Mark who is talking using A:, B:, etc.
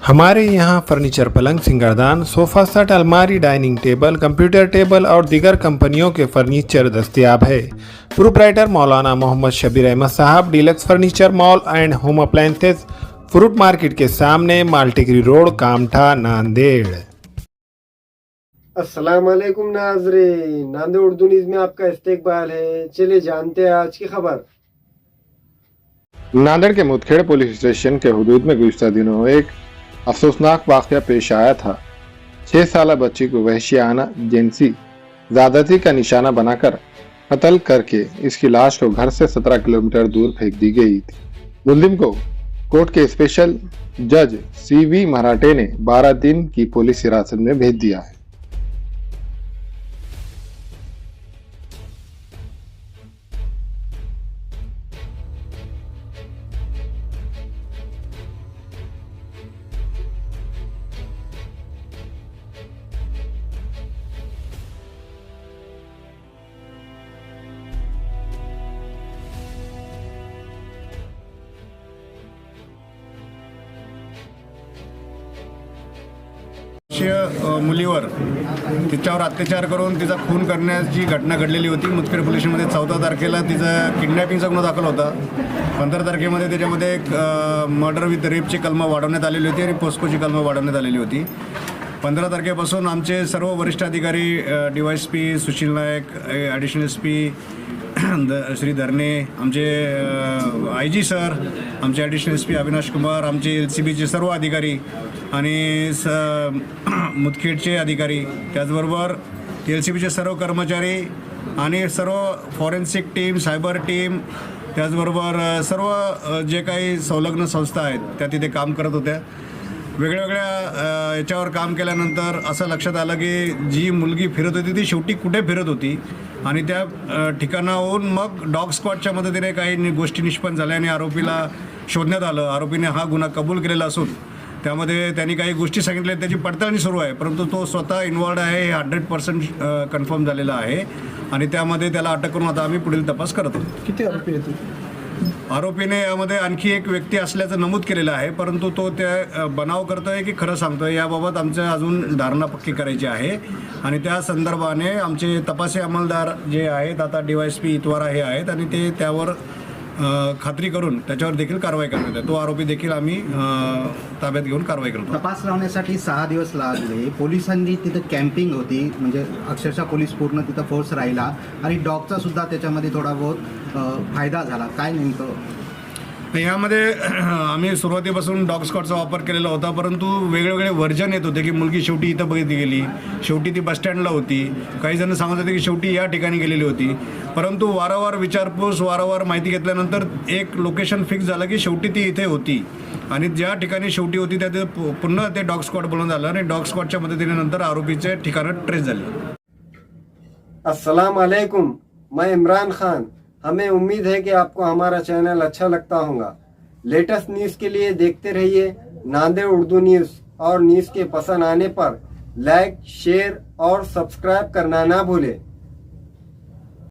A: हमारे यहाँ फर्नीचर, पलंग, सिंगारदान, सोफा सेट, अलमारी, डाइनिंग टेबल, कंप्यूटर टेबल और दीगर कंपनियों के फर्नीचर दस्तयाब है। प्रोप्राइटर मौलाना मोहम्मद शबीर अहमद साहब, deluxe furniture mall and home appliances, fruit market के सामने, माल्टीगिरी रोड, कामठा, नांदेड़।
B: अस्सलाम वालेकुम नाज़रीन, नांदेड़ उर्दू न्यूज़ में आपका इस्तकबाल है। चलिए जानते हैं आज की खबर।
A: नांदेड़ के मुदखेड़ पुलिस स्टेशन के हुदूद में गुज़िश्ता दिनों एक अफसोसनाक वाक़या पेश आया था। 6 साल बच्ची को वहशियाना जिनसी ज़्यादती का निशाना बनाकर कत्ल करके इसकी लाश को घर से 17 किलोमीटर दूर फेंक दी गई थी। मुल्जिम को कोर्ट के स्पेशल जज CV मराठे ने 12 दिन की पुलिस हिरासत में भेज दिया है।
C: मुलीवर तिच्यावर अत्याचार करून तिचा खून करण्याची घटना घडलेली होती। मुदखेड पोलीस स्टेशनमध्ये 14 तारखेला तिचा किडनॅपिंगचा गुन्हा दाखल होता। 15 तारखेमध्ये त्याच्यामध्ये एक मर्डर विथ रेपची कलमं वाढवण्यात आलेली होती आणि पोस्कोची कलमं वाढवण्यात आलेली होती। 15 तारखेपासून आमचे सर्व वरिष्ठ अधिकारी DYSP सुशील नायक, ॲडिशनल SP श्री धरणे, आमचे IG सर, आमचे ॲडिशनल SP अविनाश कुमार, आमचे LCBचे सर्व अधिकारी आणि मुदखेडचे अधिकारी, त्याचबरोबर LCBचे सर्व कर्मचारी आणि सर्व फॉरेन्सिक टीम, सायबर टीम, त्याचबरोबर सर्व जे काही संलग्न संस्था आहेत त्या तिथे काम करत होत्या। वेगवेगळ्या याच्यावर काम केल्यानंतर असं लक्षात आलं की जी मुलगी फिरत होती ती शेवटी कुठे फिरत होती आणि त्या ठिकाणाहून मग डॉग स्क्वॉडच्या मदतीने काही गोष्टी निष्पन्न झाल्या आणि आरोपीला शोधण्यात आलं। आरोपीने हा गुन्हा कबूल केलेला असून त्यामध्ये त्यांनी काही गोष्टी सांगितल्या, त्याची पडताळणी सुरू आहे, परंतु तो स्वतः इन्वॉल्ड आहे हे 100% कन्फर्म झालेलं आहे आणि त्यामध्ये त्याला अटक करून आता आम्ही पुढील तपास करत आहोत।
B: किती आरोपी आहेत?
C: आरोपीने यामध्ये आणखी एक व्यक्ती असल्याचं नमूद केलेलं आहे, परंतु तो त्या बनाव करतोय की खरं सांगतोय याबाबत आमचं अजून धारणा पक्की करायची आहे आणि त्या संदर्भाने आमचे तपासी अंमलदार जे आहेत आता DYSP इतवारा हे आहेत आणि ते त्यावर खात्री करून त्याच्यावर देखील कारवाई करण्यात आहे। तो आरोपी देखील आम्ही ताब्यात घेऊन कारवाई करतो।
D: तपास लावण्यासाठी 6 दिवस लागले। पोलिसांनी तिथं कॅम्पिंग होती, म्हणजे अक्षरशः पोलीस पूर्ण तिथं फोर्स राहिला आणि डॉगचा सुद्धा त्याच्यामध्ये थोडा बहुत फायदा झाला। काय नेमकं
C: यामध्ये आम्ही सुरुवातीपासून डॉग स्क्वॉडचा वापर केलेला होता, परंतु वेगवेगळे वर्जन येत होते की मुलगी शेवटी इथं बघितली गेली, शेवटी ती बसस्टँडला होती, काही जण सांगत होते की शेवटी या ठिकाणी गेलेली होती, परंतु वारंवार विचारपूस, वारंवार माहिती घेतल्यानंतर एक लोकेशन फिक्स झालं की शेवटी ती इथे होती आणि ज्या ठिकाणी शेवटी होती त्या पुन्हा ते डॉग स्क्वॉड बोलवून झालं आणि डॉग स्क्वॉडच्या मदतीने नंतर आरोपीचे ठिकाणं ट्रेस झाले।
B: अस्सलाम वालेकुम, मैं इमरान खान। हमें उम्मीद है कि आपको हमारा चैनल अच्छा लगता होगा। लेटेस्ट न्यूज़ के लिए देखते रहिए नांदेड़ उर्दू न्यूज़ और न्यूज़ के पसंद आने पर लाइक, शेयर और सब्सक्राइब करना ना भूलें।